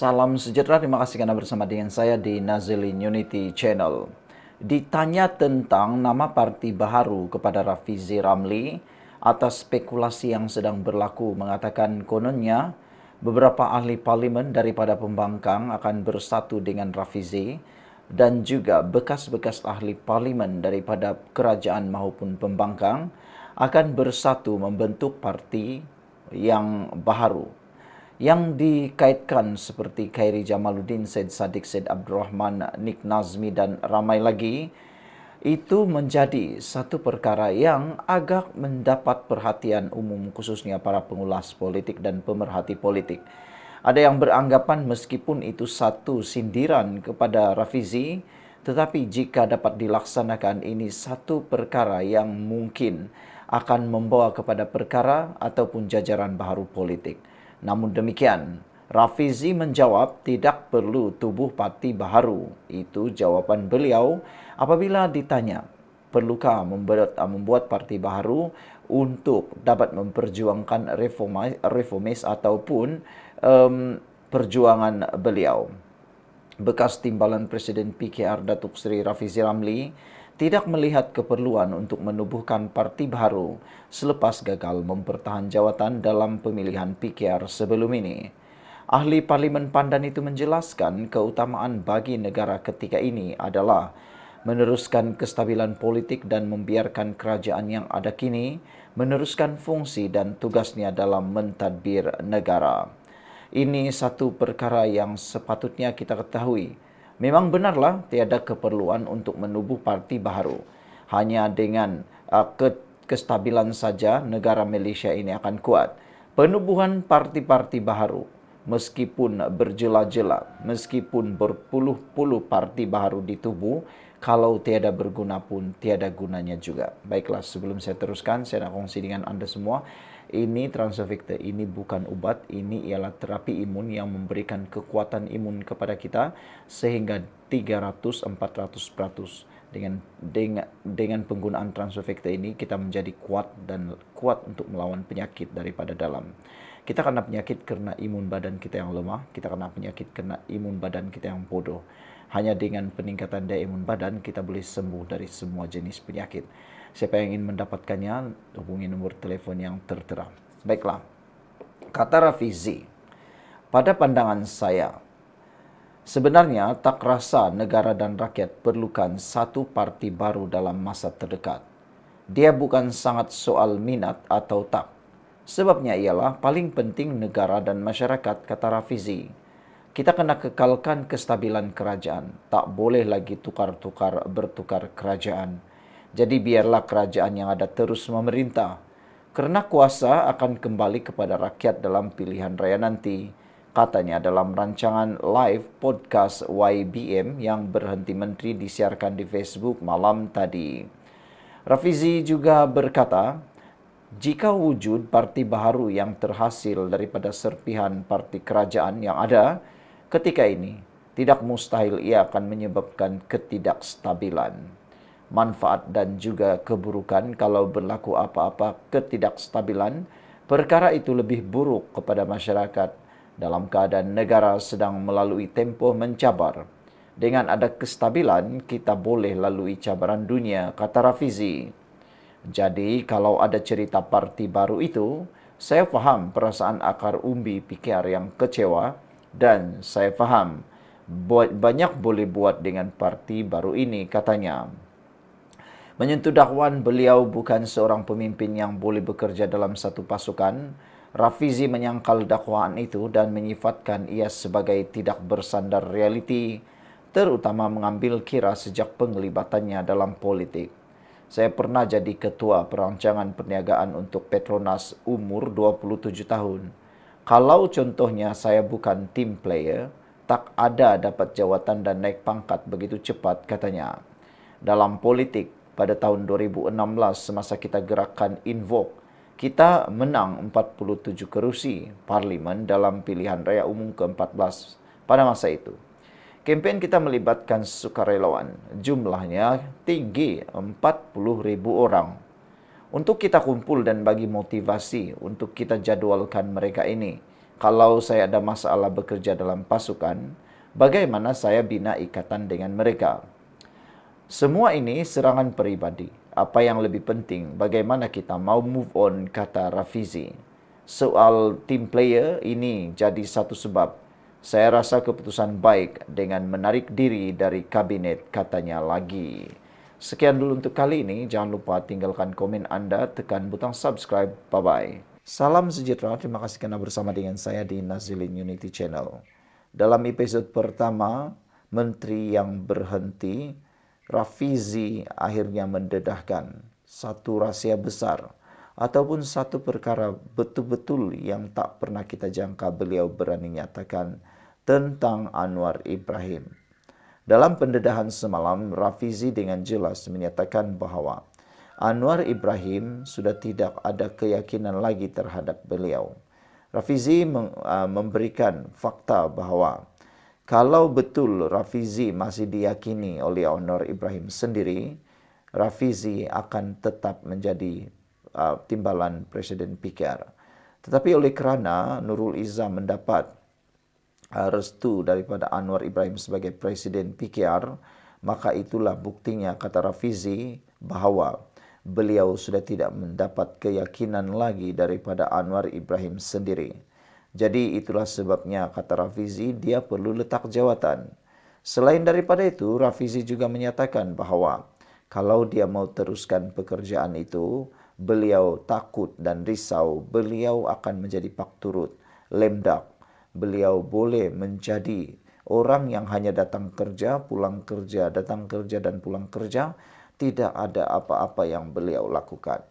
Salam sejahtera, terima kasih karena bersama dengan saya di Nazilin Unity Channel. Ditanya tentang nama parti baharu kepada Rafizi Ramli atas spekulasi yang sedang berlaku mengatakan kononnya beberapa ahli parlimen daripada pembangkang akan bersatu dengan Rafizi dan juga bekas-bekas ahli parlimen daripada kerajaan maupun pembangkang akan bersatu membentuk parti yang baharu yang dikaitkan seperti Khairi Jamaluddin, Syed Saddiq, Syed Abdul Rahman, Nik Nazmi dan ramai lagi, itu menjadi satu perkara yang agak mendapat perhatian umum khususnya para pengulas politik dan pemerhati politik. Ada yang beranggapan meskipun itu satu sindiran kepada Rafizi, tetapi jika dapat dilaksanakan ini satu perkara yang mungkin akan membawa kepada perkara ataupun jajaran baharu politik. Namun demikian, Rafizi menjawab tidak perlu tubuh parti baharu. Itu jawapan beliau apabila ditanya, perlukah membuat parti baharu untuk dapat memperjuangkan reformis ataupun perjuangan beliau. Bekas timbalan Presiden PKR Datuk Seri Rafizi Ramli tidak melihat keperluan untuk menubuhkan parti baharu selepas gagal mempertahan jawatan dalam pemilihan PKR sebelum ini. Ahli Parlimen Pandan itu menjelaskan keutamaan bagi negara ketika ini adalah meneruskan kestabilan politik dan membiarkan kerajaan yang ada kini meneruskan fungsi dan tugasnya dalam mentadbir negara. Ini satu perkara yang sepatutnya kita ketahui. Memang benarlah tiada keperluan untuk menubuh parti baharu. Hanya dengan kestabilan saja negara Malaysia ini akan kuat. Penubuhan parti-parti baharu, meskipun berjela-jela, meskipun berpuluh-puluh parti baharu ditubuh, kalau tiada berguna pun tiada gunanya juga. Baiklah, sebelum saya teruskan, saya nak kongsi dengan anda semua. Ini Transovictor, ini bukan ubat, ini ialah terapi imun yang memberikan kekuatan imun kepada kita sehingga 300-400%. Dengan penggunaan Transovictor ini kita menjadi kuat dan kuat untuk melawan penyakit daripada dalam. Kita kena penyakit kerana imun badan kita yang lemah, kita kena penyakit kerana imun badan kita yang bodoh. Hanya dengan peningkatan daya imun badan kita boleh sembuh dari semua jenis penyakit. Siapa yang ingin mendapatkannya, hubungi nombor telefon yang tertera. Baiklah, kata Rafizi, pada pandangan saya, sebenarnya tak rasa negara dan rakyat perlukan satu parti baru dalam masa terdekat. Dia bukan sangat soal minat atau tak. Sebabnya ialah paling penting negara dan masyarakat, kata Rafizi. Kita kena kekalkan kestabilan kerajaan. Tak boleh lagi bertukar kerajaan. Jadi biarlah kerajaan yang ada terus memerintah. Kerana kuasa akan kembali kepada rakyat dalam pilihan raya nanti, katanya dalam rancangan live podcast YBM yang berhenti menteri disiarkan di Facebook malam tadi. Rafizi juga berkata, jika wujud parti baharu yang terhasil daripada serpihan parti kerajaan yang ada ketika ini, tidak mustahil ia akan menyebabkan ketidakstabilan. Manfaat dan juga keburukan kalau berlaku apa-apa ketidakstabilan, perkara itu lebih buruk kepada masyarakat dalam keadaan negara sedang melalui tempoh mencabar. Dengan ada kestabilan, kita boleh lalui cabaran dunia, kata Rafizi. Jadi, kalau ada cerita parti baru itu, saya faham perasaan akar umbi PKR yang kecewa dan saya faham banyak boleh buat dengan parti baru ini, katanya. Menyentuh dakwaan beliau bukan seorang pemimpin yang boleh bekerja dalam satu pasukan. Rafizi menyangkal dakwaan itu dan menyifatkan ia sebagai tidak bersandar realiti, terutama mengambil kira sejak penglibatannya dalam politik. Saya pernah jadi ketua perancangan perniagaan untuk Petronas umur 27 tahun. Kalau contohnya saya bukan team player, tak ada dapat jawatan dan naik pangkat begitu cepat, katanya. Dalam politik, pada tahun 2016 semasa kita gerakan Invoke, kita menang 47 kerusi parlimen dalam pilihan raya umum ke-14 pada masa itu. Kempen kita melibatkan sukarelawan, jumlahnya tinggi 40,000 orang. Untuk kita kumpul dan bagi motivasi untuk kita jadualkan mereka ini, Kalau saya ada masalah bekerja dalam pasukan, bagaimana saya bina ikatan dengan mereka? Semua ini serangan pribadi. Apa yang lebih penting, bagaimana kita mau move on, kata Rafizi. Soal team player ini jadi satu sebab. Saya rasa keputusan baik dengan menarik diri dari kabinet, katanya lagi. Sekian dulu untuk kali ini. Jangan lupa tinggalkan komen Anda, tekan butang subscribe. Bye-bye. Salam sejahtera, terima kasih karena bersama dengan saya di Nazilin Unity Channel. Dalam episode pertama, Menteri yang berhenti, Rafizi akhirnya mendedahkan satu rahasia besar ataupun satu perkara betul-betul yang tak pernah kita jangka beliau berani nyatakan tentang Anwar Ibrahim. Dalam pendedahan semalam, Rafizi dengan jelas menyatakan bahawa Anwar Ibrahim sudah tidak ada keyakinan lagi terhadap beliau. Rafizi memberikan fakta bahawa kalau betul Rafizi masih diyakini oleh Anwar Ibrahim sendiri, Rafizi akan tetap menjadi timbalan Presiden PKR. Tetapi oleh kerana Nurul Izzah mendapat restu daripada Anwar Ibrahim sebagai Presiden PKR, maka itulah buktinya, kata Rafizi, bahawa beliau sudah tidak mendapat keyakinan lagi daripada Anwar Ibrahim sendiri. Jadi itulah sebabnya, kata Rafizi, dia perlu letak jawatan. Selain daripada itu, Rafizi juga menyatakan bahawa kalau dia mau teruskan pekerjaan itu, beliau takut dan risau beliau akan menjadi pakturut, lemdak. Beliau boleh menjadi orang yang hanya datang kerja, pulang kerja, datang kerja dan pulang kerja. Tidak ada apa-apa yang beliau lakukan.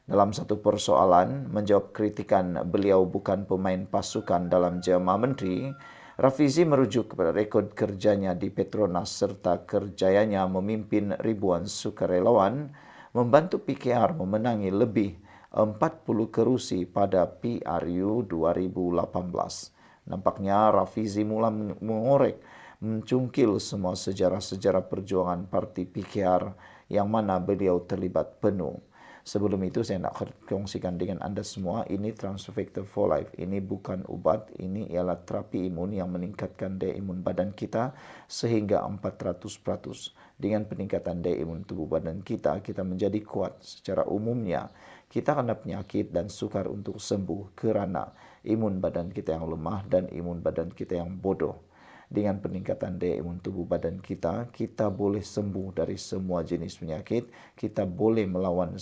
Dalam satu persoalan, menjawab kritikan beliau bukan pemain pasukan dalam jamaah menteri, Rafizi merujuk kepada rekod kerjanya di Petronas serta kerjayanya memimpin ribuan sukarelawan membantu PKR memenangi lebih 40 kerusi pada PRU 2018. Nampaknya Rafizi mula mengorek, mencungkil semua sejarah-sejarah perjuangan parti PKR yang mana beliau terlibat penuh. Sebelum itu saya nak kongsikan dengan anda semua, ini Transfer Factor for Life. Ini bukan ubat, ini ialah terapi imun yang meningkatkan daya imun badan kita sehingga 400%. Dengan peningkatan daya imun tubuh badan kita, kita menjadi kuat. Secara umumnya, kita kena penyakit dan sukar untuk sembuh kerana imun badan kita yang lemah dan imun badan kita yang bodoh. Dengan peningkatan daya imun tubuh badan kita, kita boleh sembuh dari semua jenis penyakit. Kita boleh melawan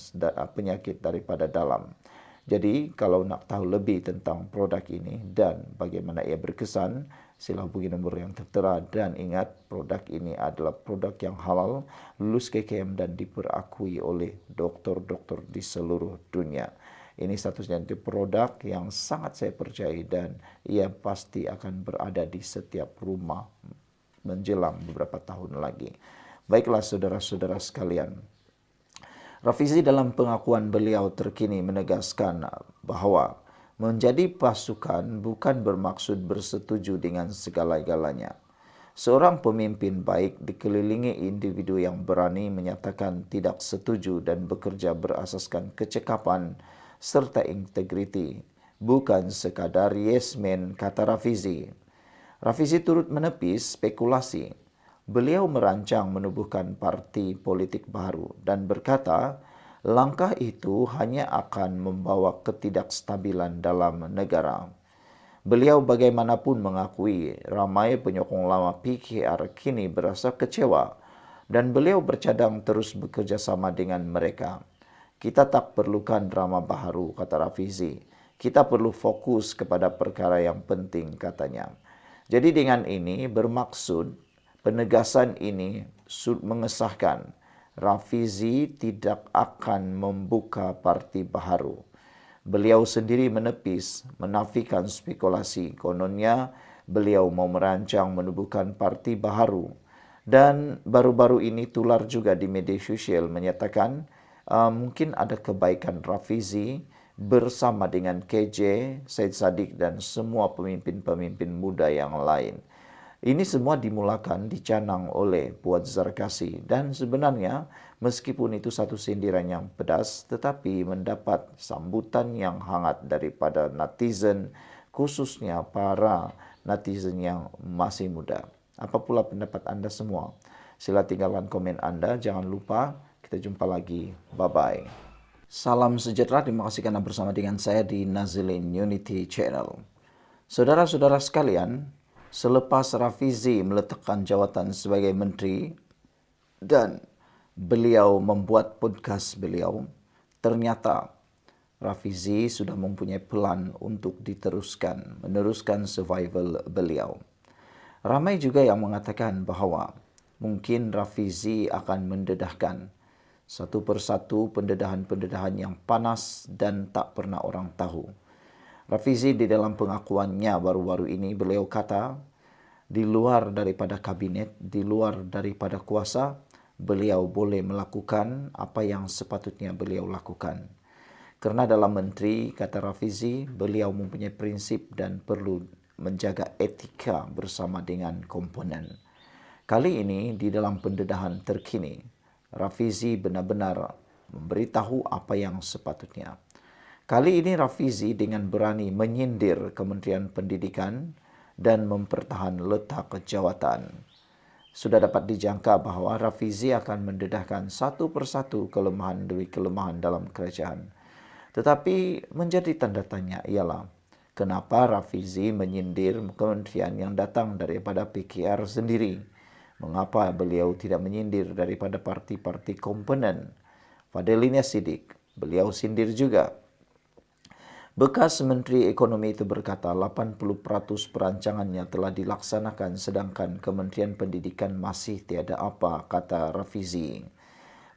penyakit daripada dalam. Jadi, kalau nak tahu lebih tentang produk ini dan bagaimana ia berkesan, sila hubungi nombor yang tertera. Dan ingat, produk ini adalah produk yang halal, lulus KKM dan diperakui oleh doktor-doktor di seluruh dunia. Ini satu-satunya produk yang sangat saya percayai dan ia pasti akan berada di setiap rumah menjelang beberapa tahun lagi. Baiklah saudara-saudara sekalian, Rafizi dalam pengakuan beliau terkini menegaskan bahawa menjadi pasukan bukan bermaksud bersetuju dengan segala-galanya. Seorang pemimpin baik dikelilingi individu yang berani menyatakan tidak setuju dan bekerja berasaskan kecekapan serta integriti, bukan sekadar yes man, kata Rafizi. Rafizi turut menepis spekulasi. Beliau merancang menubuhkan parti politik baru dan berkata, langkah itu hanya akan membawa ketidakstabilan dalam negara. Beliau bagaimanapun mengakui ramai penyokong lama PKR kini berasa kecewa dan beliau bercadang terus bekerjasama dengan mereka. Kita tak perlukan drama baharu, kata Rafizi. Kita perlu fokus kepada perkara yang penting, katanya. Jadi dengan ini bermaksud penegasan ini mengesahkan Rafizi tidak akan membuka parti baharu. Beliau sendiri menepis, menafikan spekulasi. Kononnya beliau mau merancang menubuhkan parti baharu. Dan baru-baru ini tular juga di media sosial menyatakan mungkin ada kebaikan Rafizi bersama dengan KJ, Said Sadiq dan semua pemimpin-pemimpin muda yang lain. Ini semua dimulakan, dicanang oleh Puan Zarkasi dan sebenarnya meskipun itu satu sindiran yang pedas tetapi mendapat sambutan yang hangat daripada netizen khususnya para netizen yang masih muda. Apa pula pendapat Anda semua? Sila tinggalkan komen Anda, jangan lupa kita jumpa lagi. Bye-bye. Salam sejahtera, terima kasih karena bersama dengan saya di Nazilin Unity Channel. Saudara-saudara sekalian, selepas Rafizi meletakkan jawatan sebagai menteri dan beliau membuat podcast beliau, ternyata Rafizi sudah mempunyai plan untuk meneruskan survival beliau. Ramai juga yang mengatakan bahawa mungkin Rafizi akan mendedahkan satu persatu pendedahan-pendedahan yang panas dan tak pernah orang tahu. Rafizi di dalam pengakuannya baru-baru ini beliau kata, di luar daripada kabinet, di luar daripada kuasa, beliau boleh melakukan apa yang sepatutnya beliau lakukan. Kerana dalam menteri, kata Rafizi, beliau mempunyai prinsip dan perlu menjaga etika bersama dengan komponen. Kali ini di dalam pendedahan terkini, Rafizi benar-benar memberitahu apa yang sepatutnya. Kali ini Rafizi dengan berani menyindir Kementerian Pendidikan dan mempertahan letak jawatan. Sudah dapat dijangka bahawa Rafizi akan mendedahkan satu persatu kelemahan demi kelemahan dalam kerajaan. Tetapi menjadi tanda tanya ialah, kenapa Rafizi menyindir kementerian yang datang daripada PKR sendiri? Mengapa beliau tidak menyindir daripada parti-parti komponen? Fadilina Siddiq, beliau sindir juga. Bekas Menteri Ekonomi itu berkata 80% perancangannya telah dilaksanakan sedangkan Kementerian Pendidikan masih tiada apa, kata Rafizi.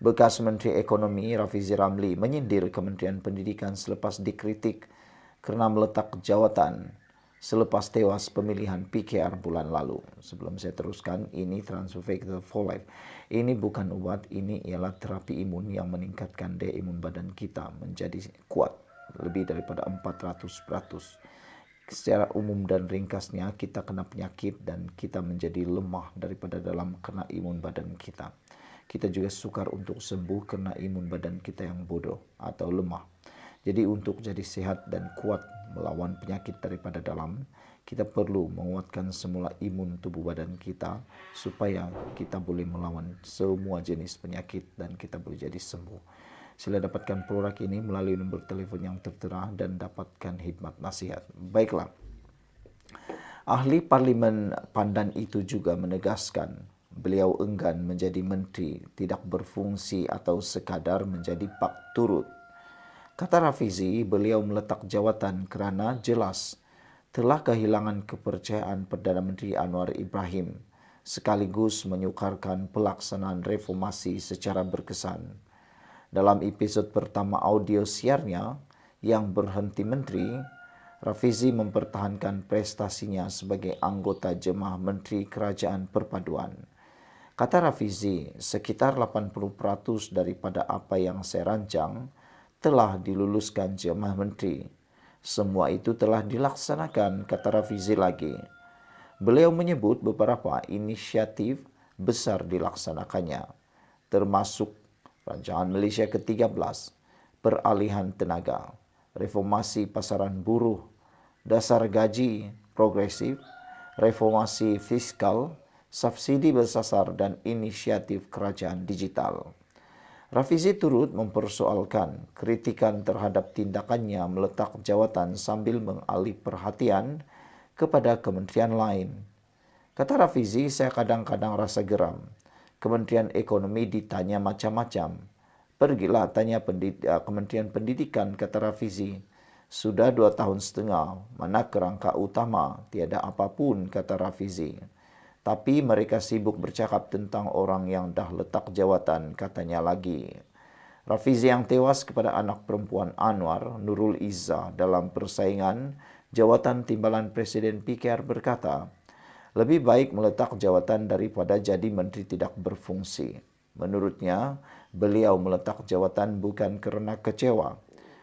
Bekas Menteri Ekonomi Rafizi Ramli menyindir Kementerian Pendidikan selepas dikritik kerana meletak jawatan selepas tewas pemilihan PKR bulan lalu. Sebelum saya teruskan, ini Transfer Factor for Life. Ini bukan ubat, ini ialah terapi imun yang meningkatkan daya imun badan kita menjadi kuat lebih daripada 400%. Secara umum dan ringkasnya, kita kena penyakit dan kita menjadi lemah daripada dalam kena imun badan kita. Kita juga sukar untuk sembuh kerana imun badan kita yang bodoh atau lemah. Jadi untuk jadi sehat dan kuat melawan penyakit daripada dalam, kita perlu menguatkan semula imun tubuh badan kita supaya kita boleh melawan semua jenis penyakit dan kita boleh jadi sembuh. Sila dapatkan produk ini melalui nombor telefon yang tertera dan dapatkan khidmat nasihat. Baiklah. Ahli Parlimen Pandan itu juga menegaskan beliau enggan menjadi menteri, tidak berfungsi atau sekadar menjadi pak turut. Kata Rafizi, beliau meletak jawatan kerana jelas telah kehilangan kepercayaan Perdana Menteri Anwar Ibrahim sekaligus menyukarkan pelaksanaan reformasi secara berkesan. Dalam episod pertama audio siarnya yang berhenti menteri, Rafizi mempertahankan prestasinya sebagai anggota Jemaah Menteri Kerajaan Perpaduan. Kata Rafizi, sekitar 80% daripada apa yang saya rancang telah diluluskan Jemaah Menteri. Semua itu telah dilaksanakan, kata Rafizi lagi. Beliau menyebut beberapa inisiatif besar dilaksanakannya, termasuk Rancangan Malaysia ke-13, peralihan tenaga, reformasi pasaran buruh, dasar gaji progresif, reformasi fiskal, subsidi bersasar dan inisiatif kerajaan digital. Rafizi turut mempersoalkan kritikan terhadap tindakannya meletak jawatan sambil mengalih perhatian kepada kementerian lain. Kata Rafizi, saya kadang-kadang rasa geram. Kementerian Ekonomi ditanya macam-macam. Pergilah tanya Kementerian Pendidikan, kata Rafizi. Sudah 2 tahun setengah, mana kerangka utama, tiada apapun, kata Rafizi. Tapi mereka sibuk bercakap tentang orang yang dah letak jawatan, katanya lagi. Rafizi yang tewas kepada anak perempuan Anwar, Nurul Izzah, dalam persaingan jawatan timbalan Presiden PKR berkata, lebih baik meletak jawatan daripada jadi menteri tidak berfungsi. Menurutnya, beliau meletak jawatan bukan kerana kecewa,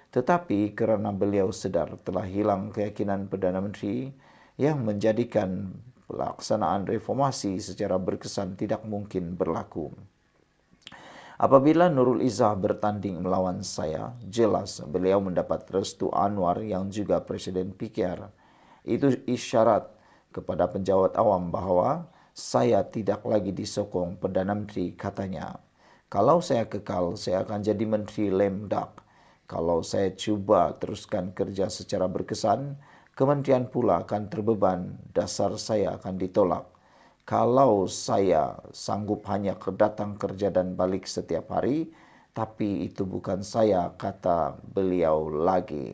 tetapi kerana beliau sedar telah hilang keyakinan Perdana Menteri yang menjadikan pelaksanaan reformasi secara berkesan tidak mungkin berlaku. Apabila Nurul Izzah bertanding melawan saya, jelas beliau mendapat restu Anwar yang juga Presiden PKR. Itu isyarat kepada penjawat awam bahwa saya tidak lagi disokong Perdana Menteri, katanya. Kalau saya kekal, saya akan jadi Menteri Lemdak. Kalau saya coba teruskan kerja secara berkesan, kementerian pula akan terbeban, dasar saya akan ditolak. Kalau saya sanggup hanya datang kerja dan balik setiap hari, tapi itu bukan saya, kata beliau lagi.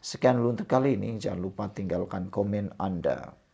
Sekian dulu untuk kali ini, jangan lupa tinggalkan komen Anda.